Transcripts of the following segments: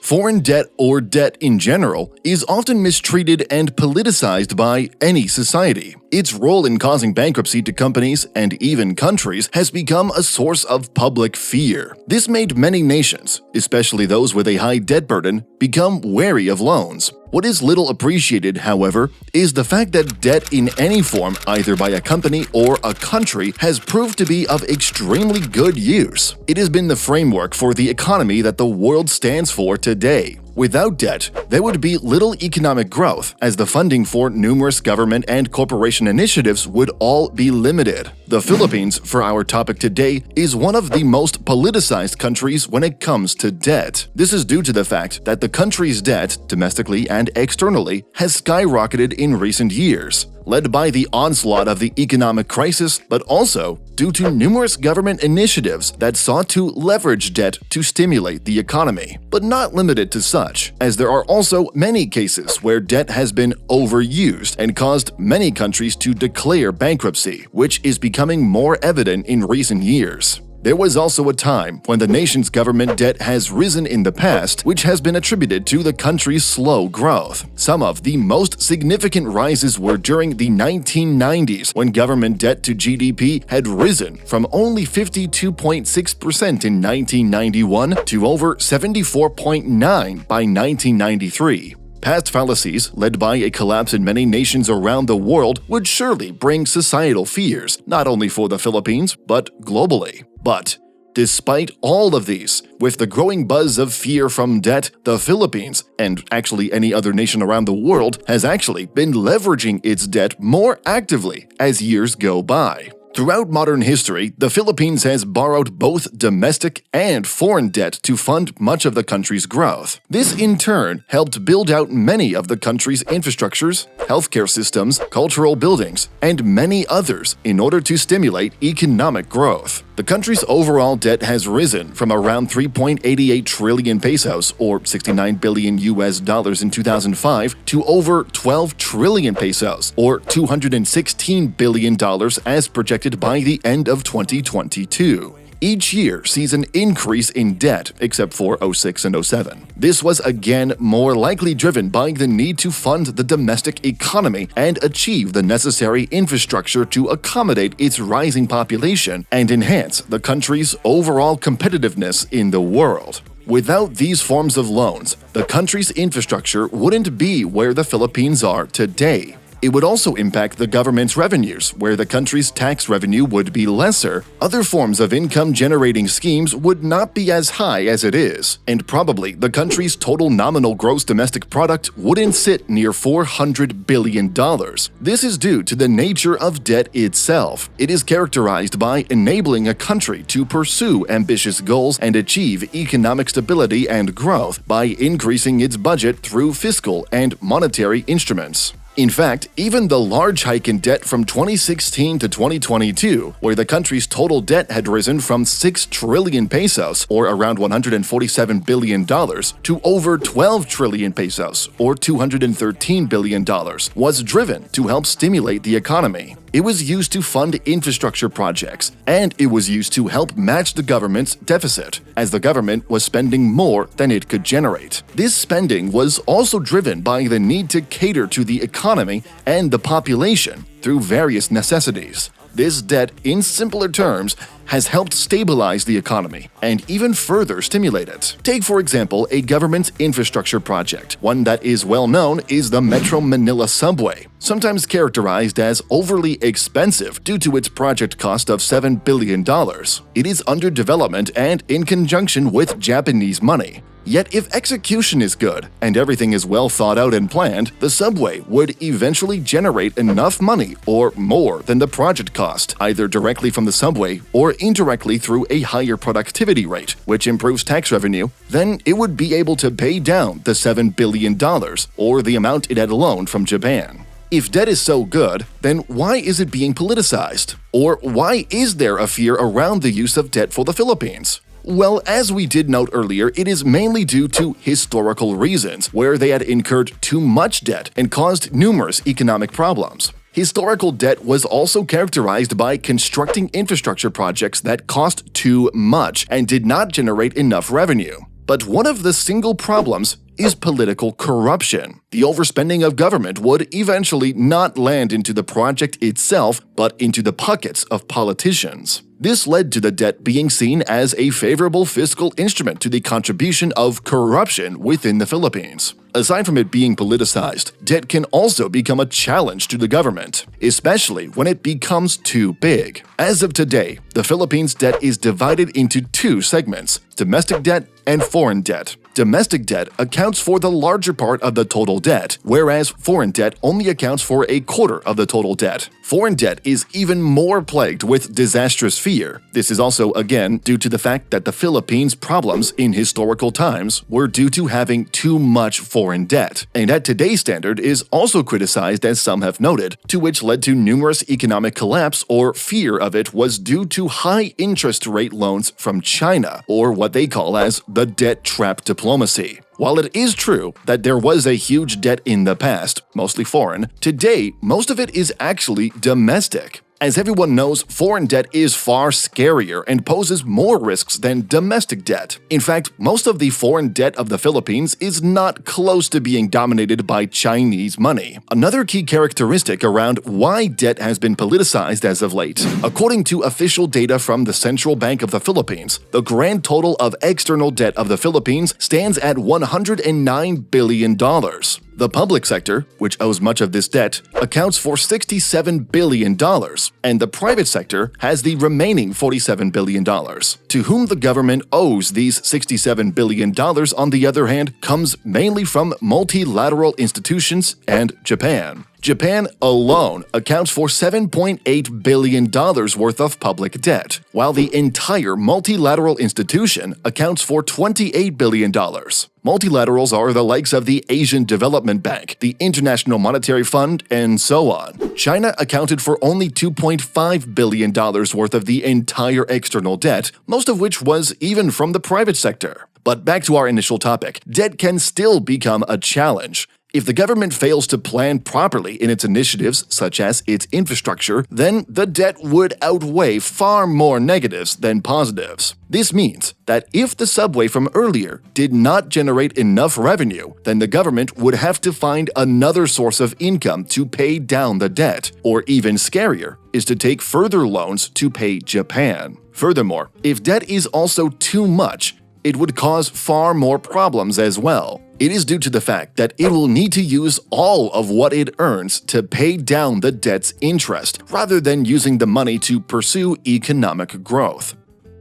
Foreign debt, or debt in general, is often mistreated and politicized by any society. Its role in causing bankruptcy to companies and even countries has become a source of public fear. This made many nations, especially those with a high debt burden, become wary of loans. What is little appreciated, however, is the fact that debt in any form, either by a company or a country, has proved to be of extremely good use. It has been the framework for the economy that the world stands for today. Without debt, there would be little economic growth, as the funding for numerous government and corporation initiatives would all be limited. The Philippines, for our topic today, is one of the most politicized countries when it comes to debt. This is due to the fact that the country's debt, domestically and externally, has skyrocketed in recent years, led by the onslaught of the economic crisis, but also due to numerous government initiatives that sought to leverage debt to stimulate the economy. But not limited to such, as there are also many cases where debt has been overused and caused many countries to declare bankruptcy, which is becoming more evident in recent years. There was also a time when the nation's government debt has risen in the past, which has been attributed to the country's slow growth. Some of the most significant rises were during the 1990s, when government debt to GDP had risen from only 52.6% in 1991 to over 74.9% by 1993. Past fallacies, led by a collapse in many nations around the world, would surely bring societal fears, not only for the Philippines, but globally. But despite all of these, with the growing buzz of fear from debt, the Philippines, and actually any other nation around the world, has actually been leveraging its debt more actively as years go by. Throughout modern history, the Philippines has borrowed both domestic and foreign debt to fund much of the country's growth. This in turn helped build out many of the country's infrastructures, healthcare systems, cultural buildings, and many others in order to stimulate economic growth. The country's overall debt has risen from around 3.88 trillion pesos, or $69 billion in 2005, to over 12 trillion pesos, or $216 billion as projected by the end of 2022. Each year sees an increase in debt, except for 06 and 07. This was again more likely driven by the need to fund the domestic economy and achieve the necessary infrastructure to accommodate its rising population and enhance the country's overall competitiveness in the world. Without these forms of loans, the country's infrastructure wouldn't be where the Philippines are today. It would also impact the government's revenues, where the country's tax revenue would be lesser, other forms of income-generating schemes would not be as high as it is, and probably the country's total nominal gross domestic product wouldn't sit near $400 billion. This is due to the nature of debt itself. It is characterized by enabling a country to pursue ambitious goals and achieve economic stability and growth by increasing its budget through fiscal and monetary instruments. In fact, even the large hike in debt from 2016 to 2022, where the country's total debt had risen from 6 trillion pesos, or around $147 billion, to over 12 trillion pesos, or $213 billion, was driven to help stimulate the economy. It was used to fund infrastructure projects, and it was used to help match the government's deficit, as the government was spending more than it could generate. This spending was also driven by the need to cater to the economy and the population through various necessities. This debt, in simpler terms, has helped stabilize the economy and even further stimulate it. Take, for example, a government infrastructure project. One that is well known is the Metro Manila subway, sometimes characterized as overly expensive due to its project cost of $7 billion. It is under development and in conjunction with Japanese money. Yet if execution is good and everything is well thought out and planned, the subway would eventually generate enough money or more than the project cost, either directly from the subway or indirectly through a higher productivity rate, which improves tax revenue. Then it would be able to pay down the $7 billion, or the amount it had loaned from Japan. If debt is so good, then why is it being politicized? Or why is there a fear around the use of debt for the Philippines? Well, as we did note earlier, it is mainly due to historical reasons, where they had incurred too much debt and caused numerous economic problems. Historical debt was also characterized by constructing infrastructure projects that cost too much and did not generate enough revenue. But one of the single problems is political corruption. The overspending of government would eventually not land into the project itself, but into the pockets of politicians. This led to the debt being seen as a favorable fiscal instrument to the contribution of corruption within the Philippines. Aside from it being politicized, debt can also become a challenge to the government, especially when it becomes too big. As of today, the Philippines' debt is divided into two segments: domestic debt and foreign debt. Domestic debt accounts for the larger part of the total debt, whereas foreign debt only accounts for a quarter of the total debt. Foreign debt is even more plagued with disastrous fear. This is also, again, due to the fact that the Philippines' problems in historical times were due to having too much foreign debt, and at today's standard is also criticized, as some have noted, to which led to numerous economic collapse, or fear of it was due to high interest rate loans from China, or what they call as the debt trap diplomacy. While it is true that there was a huge debt in the past, mostly foreign, today most of it is actually domestic. As everyone knows, foreign debt is far scarier and poses more risks than domestic debt. In fact, most of the foreign debt of the Philippines is not close to being dominated by Chinese money. Another key characteristic around why debt has been politicized as of late. According to official data from the Central Bank of the Philippines, the grand total of external debt of the Philippines stands at $109 billion. The public sector, which owes much of this debt, accounts for $67 billion, and the private sector has the remaining $47 billion. To whom the government owes these $67 billion, on the other hand, comes mainly from multilateral institutions and Japan. Japan alone accounts for $7.8 billion worth of public debt, while the entire multilateral institution accounts for $28 billion. Multilaterals are the likes of the Asian Development Bank, the International Monetary Fund, and so on. China accounted for only $2.5 billion worth of the entire external debt, most of which was even from the private sector. But back to our initial topic, debt can still become a challenge. If the government fails to plan properly in its initiatives, such as its infrastructure, then the debt would outweigh far more negatives than positives. This means that if the subway from earlier did not generate enough revenue, then the government would have to find another source of income to pay down the debt, or even scarier, is to take further loans to pay Japan. Furthermore, if debt is also too much, it would cause far more problems as well. It is due to the fact that it will need to use all of what it earns to pay down the debt's interest, rather than using the money to pursue economic growth.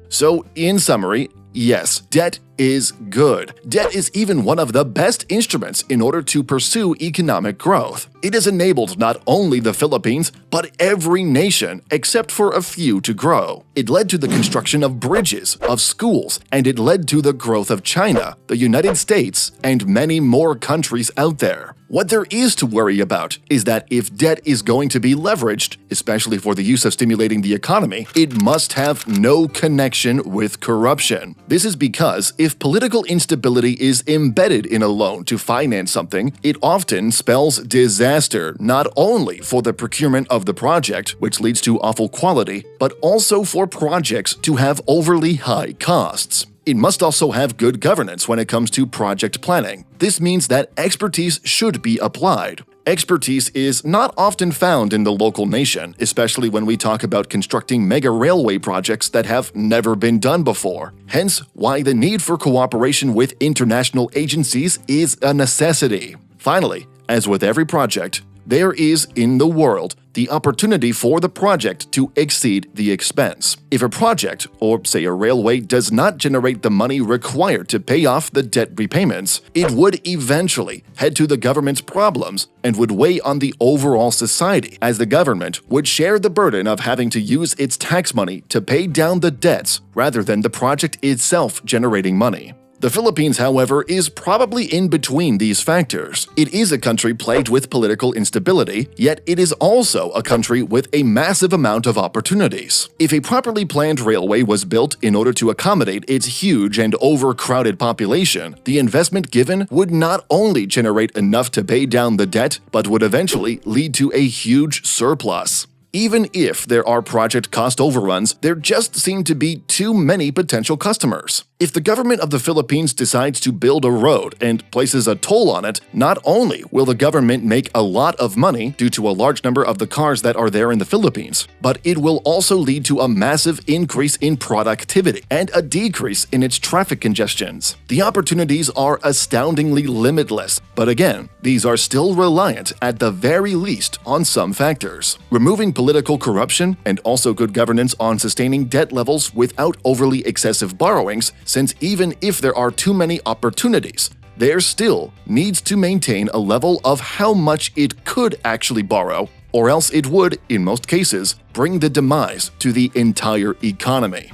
So, in summary, yes, debt is good. Debt is even one of the best instruments in order to pursue economic growth. It has enabled not only the Philippines, but every nation except for a few to grow. It led to the construction of bridges, of schools, and it led to the growth of China, the United States, and many more countries out there. What there is to worry about is that if debt is going to be leveraged, especially for the use of stimulating the economy, it must have no connection with corruption. This is because if political instability is embedded in a loan to finance something, it often spells disaster not only for the procurement of the project, which leads to awful quality, but also for projects to have overly high costs. It must also have good governance when it comes to project planning. This means that expertise should be applied. Expertise is not often found in the local nation, especially when we talk about constructing mega railway projects that have never been done before. Hence, why the need for cooperation with international agencies is a necessity. Finally, as with every project, there is, in the world, the opportunity for the project to exceed the expense. If a project, or say a railway, does not generate the money required to pay off the debt repayments, it would eventually head to the government's problems and would weigh on the overall society, as the government would share the burden of having to use its tax money to pay down the debts rather than the project itself generating money. The Philippines, however, is probably in between these factors. It is a country plagued with political instability, yet it is also a country with a massive amount of opportunities. If a properly planned railway was built in order to accommodate its huge and overcrowded population, the investment given would not only generate enough to pay down the debt, but would eventually lead to a huge surplus. Even if there are project cost overruns, there just seem to be too many potential customers. If the government of the Philippines decides to build a road and places a toll on it, not only will the government make a lot of money due to a large number of the cars that are there in the Philippines, but it will also lead to a massive increase in productivity and a decrease in its traffic congestions. The opportunities are astoundingly limitless, but again, these are still reliant at the very least on some factors. Removing political corruption and also good governance on sustaining debt levels without overly excessive borrowings, since even if there are too many opportunities, there still needs to maintain a level of how much it could actually borrow, or else it would, in most cases, bring the demise to the entire economy.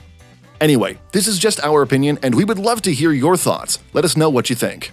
Anyway, this is just our opinion and we would love to hear your thoughts. Let us know what you think.